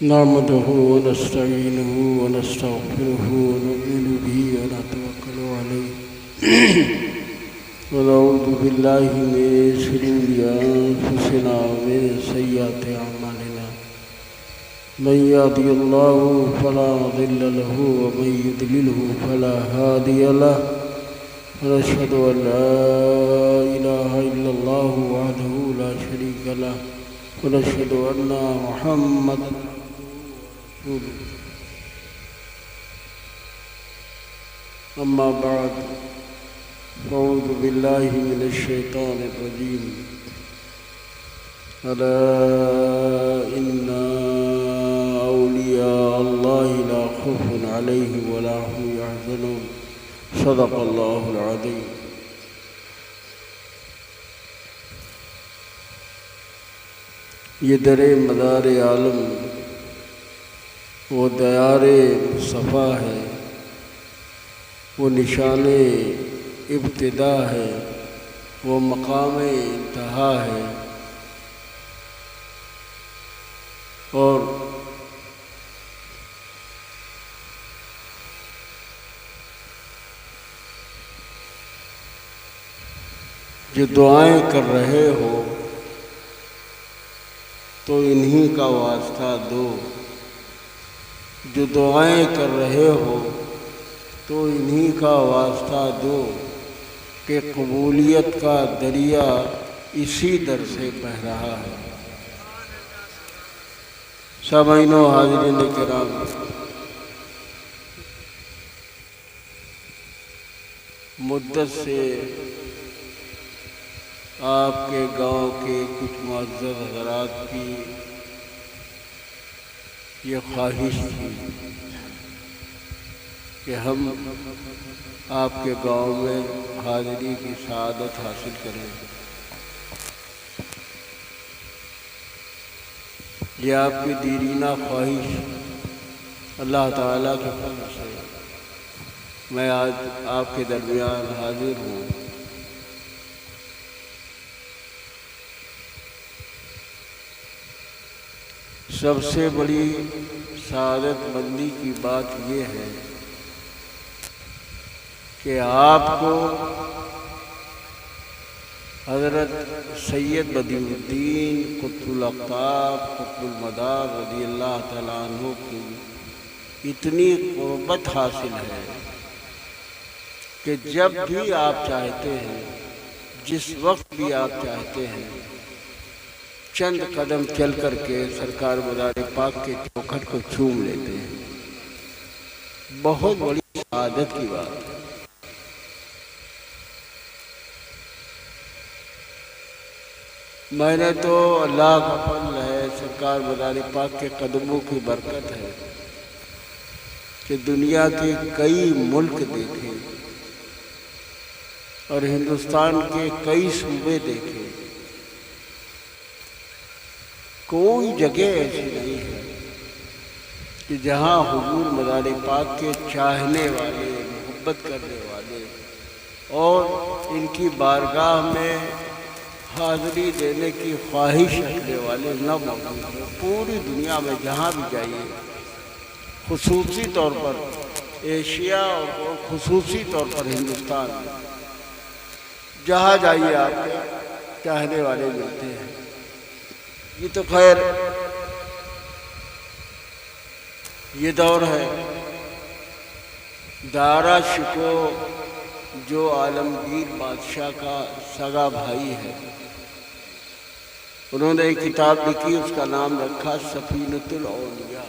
نحمده ونستعينه ونستغفره ونؤمن به ونتوكل عليه ونعوذ بالله من شرور أنفسنا ومن سيئات أعمالنا من يهده الله فلا مضل له ومن يضلله فلا هادي له ونشهد أن لا إله إلا الله وحده لا شريك له ونشهد أن محمدا أما بعد فأعوذ بالله من الشيطان الرجيم ألا إن أولياء الله لا خوف عليهم ولا هم يحزنون صدق الله العظيم. یہ در مدار عالم وہ دیار صفا ہے، وہ نشان ابتدا ہے، وہ مقام انتہا ہے، اور جو دعائیں کر رہے ہو تو انہی کا واسطہ دو، جو دعائیں کر رہے ہو تو انہی کا واسطہ دو کہ قبولیت کا دریا اسی در سے بہہ رہا ہے۔ سامعین و حاضرین کرام، مدت سے آپ کے گاؤں کے کچھ معزز حضرات کی یہ خواہش تھی کہ ہم آپ کے گاؤں میں حاضری کی سعادت حاصل کریں۔ یہ آپ کی دیرینہ خواہش اللہ تعالیٰ کے فضل سے میں آج آپ کے درمیان حاضر ہوں۔ سب سے بڑی سعادت مندی کی بات یہ ہے کہ آپ کو حضرت سید بدیع الدین قطب الاقطاب قطب المدار رضی اللہ تعالیٰ عنہ کی اتنی قربت حاصل ہے کہ جب بھی آپ چاہتے ہیں، جس وقت بھی آپ چاہتے ہیں، چند قدم چل کر کے سرکار مزار پاک کے چوکھٹ کو چوم لیتے ہیں۔ بہت بڑی سعادت کی بات ہے۔ میں نے تو اللہ کا فضل ہے، سرکار مزار پاک کے قدموں کی برکت ہے کہ دنیا کے کئی ملک دیکھے اور ہندوستان کے کئی صوبے دیکھے، کوئی جگہ ایسی نہیں ہے کہ جہاں حضور مزار پاک کے چاہنے والے، محبت کرنے والے اور ان کی بارگاہ میں حاضری دینے کی خواہش رکھنے والے نہ موجود ہیں۔ پوری دنیا میں جہاں بھی جائیے، خصوصی طور پر ایشیا اور خصوصی طور پر ہندوستان میں جہاں جائیے آپ کے چاہنے والے ملتے ہیں۔ یہ تو خیر یہ دور ہے۔ دارا شکو جو عالمگیر بادشاہ کا سگا بھائی ہے، انہوں نے ایک کتاب لکھی، اس کا نام رکھا سفینۃ الاولیاء۔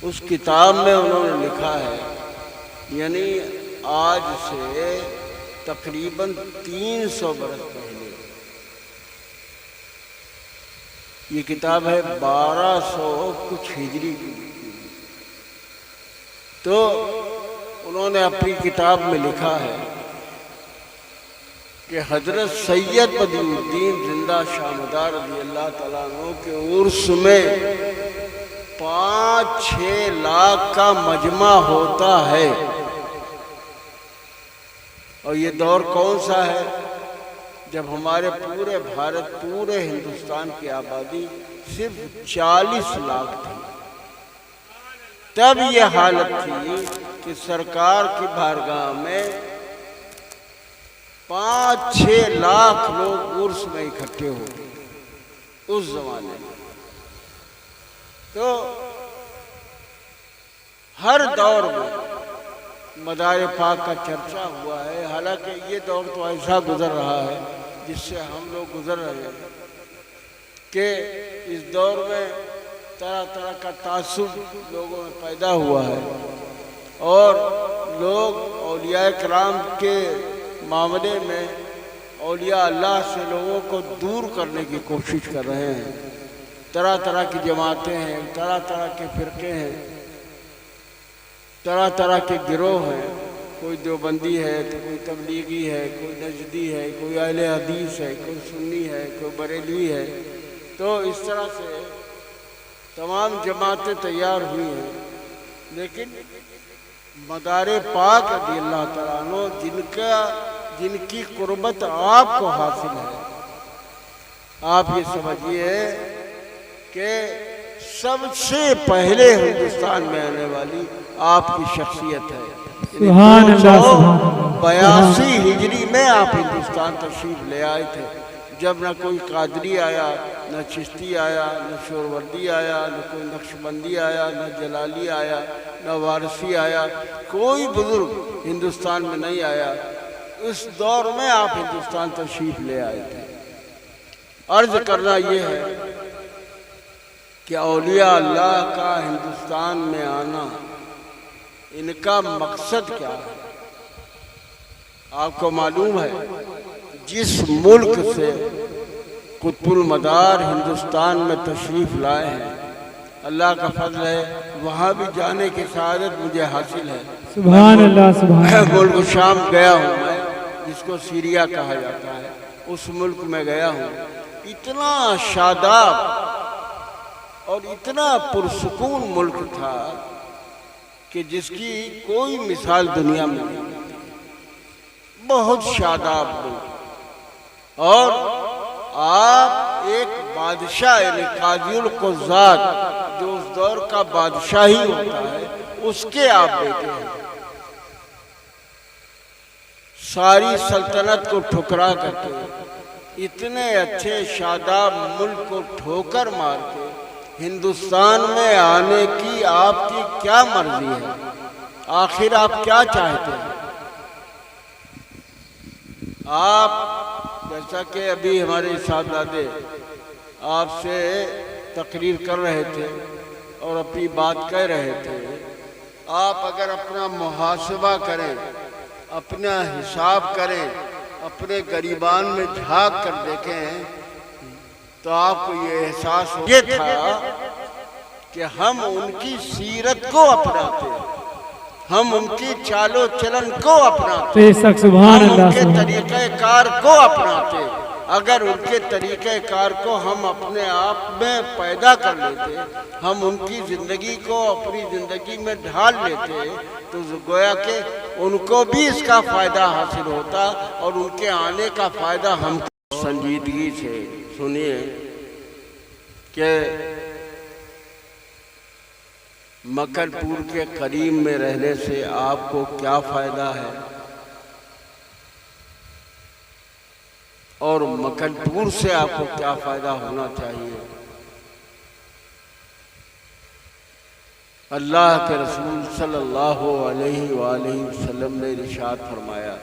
اس کتاب میں انہوں نے لکھا ہے، یعنی آج سے تقریباً 300 برس پہلے، یہ کتاب ہے 1200 کچھ ہجری کی، تو انہوں نے اپنی کتاب میں لکھا ہے کہ حضرت سید بدیع الدین زندہ شامدار رضی اللہ تعالیٰ عنہ کے عرس میں 5-6 لاکھ کا مجمع ہوتا ہے۔ اور یہ دور کون سا ہے؟ جب ہمارے پورے بھارت، پورے ہندوستان کی آبادی صرف 40 لاکھ تھی، تب یہ حالت تھی کہ سرکار کی بارگاہ میں 5-6 لاکھ لوگ عرس میں اکٹھے ہو گئے اس زمانے میں۔ تو ہر دور میں مدار پاک کا چرچا ہوا ہے، حالانکہ یہ دور تو ایسا گزر رہا ہے جس سے ہم لوگ گزر رہے ہیں کہ اس دور میں طرح طرح کا تعصب لوگوں میں پیدا ہوا ہے، اور لوگ اولیاء کرام کے معاملے میں اولیاء اللہ سے لوگوں کو دور کرنے کی کوشش کر رہے ہیں۔ طرح طرح کی جماعتیں ہیں، طرح طرح کے فرقے ہیں، طرح طرح کے گروہ ہیں، کوئی دیوبندی ہے تو کوئی تبلیغی ہے، کوئی نجدی ہے، کوئی اہل حدیث ہے، کوئی سنی ہے، کوئی بریلوی ہے۔ تو اس طرح سے تمام جماعتیں تیار ہوئی ہیں، لیکن مدار پاک رضی اللہ تعالیٰ عنہ جن کی قربت آپ کو حاصل ہے، آپ یہ سمجھیے کہ سب سے پہلے ہندوستان میں آنے والی آپ کی شخصیت ہے۔ سبحان اللہ، سبحان اللہ۔ 82 ہجری میں آپ ہندوستان تشریف لے آئے تھے، جب نہ کوئی قادری آیا، نہ چشتی آیا، نہ شوروردی آیا، نہ کوئی نقشبندی آیا، نہ جلالی آیا، نہ وارثی آیا، کوئی بزرگ ہندوستان میں نہیں آیا۔ اس دور میں آپ ہندوستان تشریف لے آئے تھے۔ عرض کرنا یہ ہے کہ اولیاء اللہ کا ہندوستان میں آنا، ان کا مقصد کیا ہے؟ آپ کو معلوم ہے جس ملک سے قطب المدار ہندوستان میں تشریف لائے ہیں، اللہ کا فضل ہے وہاں بھی جانے کی سعادت مجھے حاصل ہے۔ سبحان اللہ، سبحان اللہ۔ ملک شام گیا ہوں میں، جس کو سیریا کہا جاتا ہے، اس ملک میں گیا ہوں۔ اتنا شاداب اور اتنا پرسکون ملک تھا کہ جس کی کوئی مثال دنیا میں نہیں، بہت شاداب ملک۔ اور آپ ایک بادشاہ، یعنی قاضی القضات جو اس دور کا بادشاہ ہی ہوتا ہے، اس کے آپ بیٹے ہیں۔ ساری سلطنت کو ٹھکرا کر کے اتنے اچھے شاداب ملک کو ٹھوکر مار کے ہندوستان میں آنے کی آپ کی کیا مرضی ہے؟ آخر آپ کیا چاہتے ہیں؟ آپ جیسا کہ ابھی ہمارے صاحبزادے آپ سے تقریر کر رہے تھے اور اپنی بات کہہ رہے تھے، آپ اگر اپنا محاسبہ کریں، اپنا حساب کریں، اپنے گریبان میں جھانک کر دیکھیں تو آپ کو یہ احساس ہو یہ تھا کہ ہم ان کی سیرت کو اپناتے، ہم ان کی چال و چلن کو اپناتے، ہم ان کے طریقہ کار کو اپناتے۔ اگر ان کے طریقہ کار کو ہم اپنے آپ میں پیدا کر لیتے، ہم ان کی زندگی کو اپنی زندگی میں ڈھال لیتے، تو گویا کہ ان کو بھی اس کا فائدہ حاصل ہوتا اور ان کے آنے کا فائدہ ہم کو۔ سنجیدگی سے سنیے کہ مکر پور کے قریب میں رہنے سے آپ کو کیا فائدہ ہے، اور مکر پور سے آپ کو کیا فائدہ ہونا چاہیے۔ اللہ کے رسول صلی اللہ علیہ وآلہ وسلم نے ارشاد فرمایا،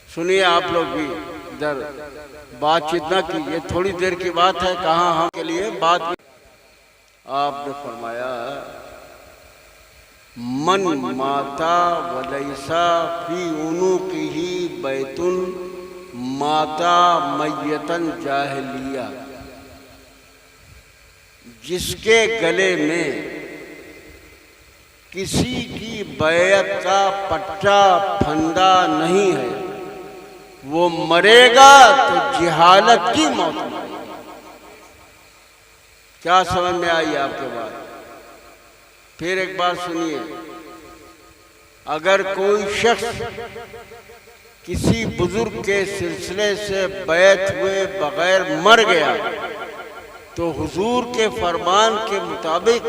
سنیے آپ لوگ بھی ادھر بات چیت نہ کیجیے، تھوڑی دیر کی بات ہے، کہاں ہم کے لیے بات بھی۔ آپ نے فرمایا من ماتا ولیسا فی عنقہ بیت ماتا میتن جاہلیہ، جس کے گلے میں کسی کی بیعت کا پٹا پھندا نہیں ہے، وہ مرے گا تو جہالت کی موت مرے گا۔ کیا سمجھ میں آئی آپ کے بات؟ پھر ایک بار سنیے، اگر کوئی شخص کسی بزرگ کے سلسلے سے بیعت ہوئے بغیر مر گیا تو حضور کے فرمان کے مطابق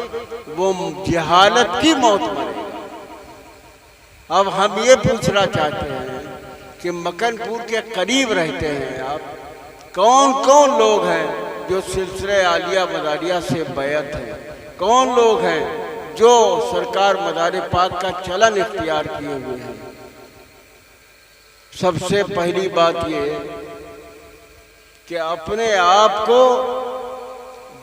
وہ جہالت کی موت مرے گا۔ اب ہم یہ پوچھنا چاہتے ہیں کہ مکن پور کے قریب رہتے ہیں آپ، کون کون لوگ ہیں جو سلسلہ عالیہ مداریہ سے بیعت ہیں؟ کون لوگ ہیں جو سرکار مدار پاک کا چلن اختیار کیے ہوئے ہیں؟ سب سے پہلی بات یہ کہ اپنے آپ کو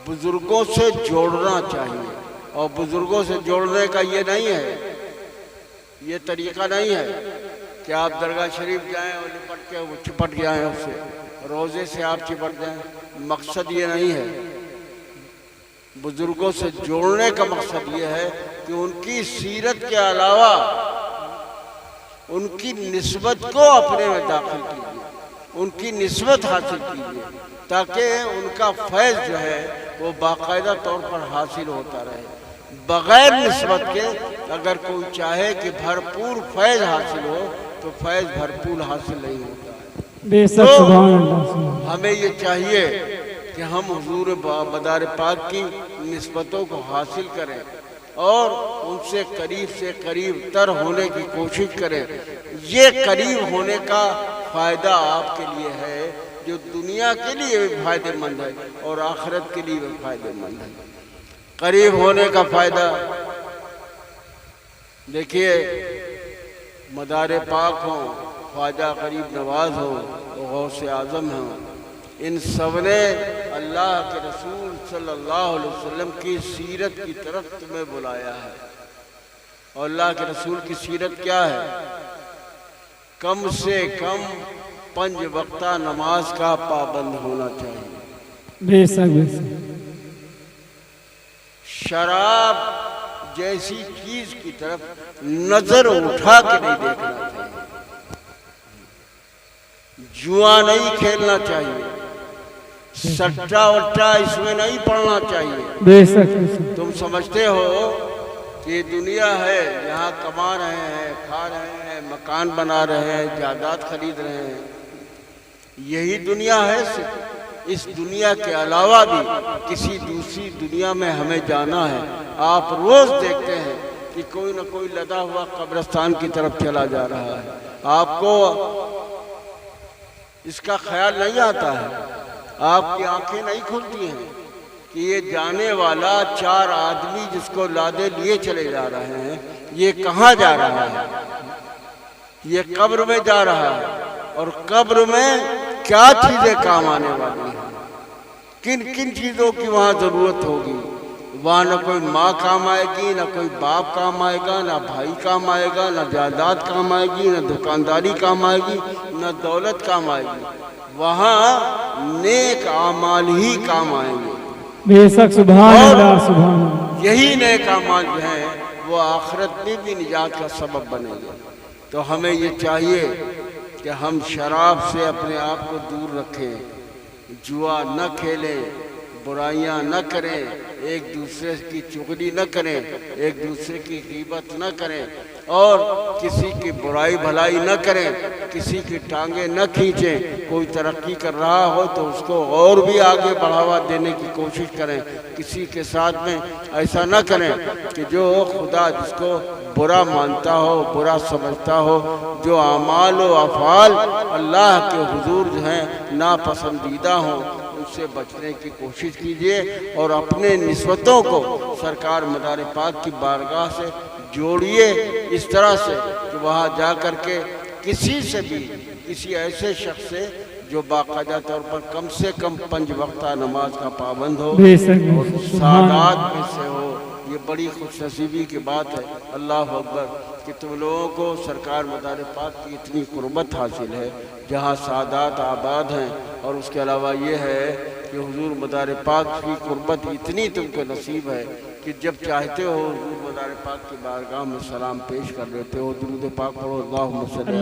بزرگوں سے جوڑنا چاہیے، اور بزرگوں سے جوڑنے کا یہ نہیں ہے، یہ طریقہ نہیں ہے کہ آپ درگاہ شریف جائیں اور لپٹ کے وہ چپٹ جائیں، اس سے روزے سے آپ چپٹ جائیں۔ مقصد یہ نہیں ہے۔ بزرگوں سے جوڑنے کا مقصد یہ ہے کہ ان کی سیرت کے علاوہ ان کی نسبت کو اپنے میں داخل کیجیے، ان کی نسبت حاصل کیجیے، تاکہ ان کا فیض جو ہے وہ باقاعدہ طور پر حاصل ہوتا رہے۔ بغیر نسبت کے اگر کوئی چاہے کہ بھرپور فیض حاصل ہو تو فیض بھرپور حاصل نہیں ہوتا ہے۔ بے شک سبحان اللہ۔ ہمیں یہ چاہیے کہ ہم حضور مدار پاک کی نسبتوں کو حاصل کریں اور ان سے قریب تر ہونے کی کوشش کریں۔ یہ قریب ہونے کا فائدہ آپ کے لیے ہے جو دنیا کے لیے بھی فائدہ مند ہے اور آخرت کے لیے بھی فائدہ مند ہے۔ قریب ہونے کا فائدہ دیکھیے، مدار پاک ہوں، خواجہ غریب نواز ہو، غوث اعظم ہوں، ان سب نے اللہ کے رسول صلی اللہ علیہ وسلم کی سیرت کی طرف تمہیں بلایا ہے۔ اور اللہ کے رسول کی سیرت کیا ہے؟ کم سے کم 5 وقتہ نماز کا پابند ہونا چاہیے۔ بے شک بے شک۔ شراب جیسی چیز کی طرف نظر اٹھا کے نہیں دیکھنا چاہیے، جوا نہیں کھیلنا چاہیے، سٹا وٹا اس میں نہیں پڑنا چاہیے۔ بے شک بے شک۔ تم سمجھتے ہو کہ یہ دنیا ہے، یہاں کما رہے ہیں، کھا رہے ہیں، مکان بنا رہے ہیں، جائیداد خرید رہے ہیں، یہی دنیا ہے؟ اس دنیا کے علاوہ بھی کسی دوسری دنیا میں ہمیں جانا ہے۔ آپ روز دیکھتے ہیں کہ کوئی نہ کوئی لدا ہوا قبرستان کی طرف چلا جا رہا ہے، آپ کو اس کا خیال نہیں آتا ہے، آپ کی آنکھیں نہیں کھلتی ہیں کہ یہ جانے والا 4 آدمی جس کو لادے لیے چلے جا رہے ہیں، یہ کہاں جا رہا ہے؟ یہ قبر میں جا رہا ہے، اور قبر میں کیا چیزیں کام آنے والی ہیں، کن کن چیزوں کی وہاں ضرورت ہوگی؟ وہاں نہ کوئی ماں کام آئے گی، نہ کوئی باپ کام آئے گا، نہ بھائی کام آئے گا، نہ جائیداد کام آئے گی، نہ دکانداری کام آئے گی، نہ دولت کام آئے گی۔ وہاں نیک اعمال ہی کام آئیں گے۔ بے شک سبحان اللہ سبحان اللہ۔ یہی نیک اعمال جو ہیں وہ آخرت میں بھی نجات کا سبب بنے گے۔ تو ہمیں یہ چاہیے کہ ہم شراب سے اپنے آپ کو دور رکھیں، جوا نہ کھیلیں، برائیاں نہ کریں، ایک دوسرے کی چغلی نہ کریں، ایک دوسرے کی غیبت نہ کریں، اور کسی کی برائی بھلائی نہ کریں، کسی کی ٹانگیں نہ کھینچیں۔ کوئی ترقی کر رہا ہو تو اس کو اور بھی آگے بڑھاوا دینے کی کوشش کریں۔ کسی کے ساتھ میں ایسا نہ کریں کہ جو خدا جس کو برا مانتا ہو، برا سمجھتا ہو، جو اعمال و افعال اللہ کے حضور جو ہیں ناپسندیدہ ہوں، ان سے بچنے کی کوشش کیجیے، اور اپنے نسبتوں کو سرکار مدار پاک کی بارگاہ سے جوڑیے اس طرح سے کہ وہاں جا کر کے کسی سے بھی، کسی ایسے شخص سے جو باقاعدہ طور پر کم سے کم 5 وقتہ نماز کا پابند ہو اور سعادات میں سے ہو، یہ بڑی خوش نصیبی کی بات ہے۔ اللہ اکبر کہ تم لوگوں کو سرکار مدار پاک کی اتنی قربت حاصل ہے جہاں سعادات آباد ہیں، اور اس کے علاوہ یہ ہے کہ حضور مدار پاک کی قربت اتنی تم کو نصیب ہے کہ جب چاہتے ہو حضور مدار پاک کی بارگاہ میں سلام پیش کر لیتے ہو۔ درود پاک پڑھو، اللہم صلی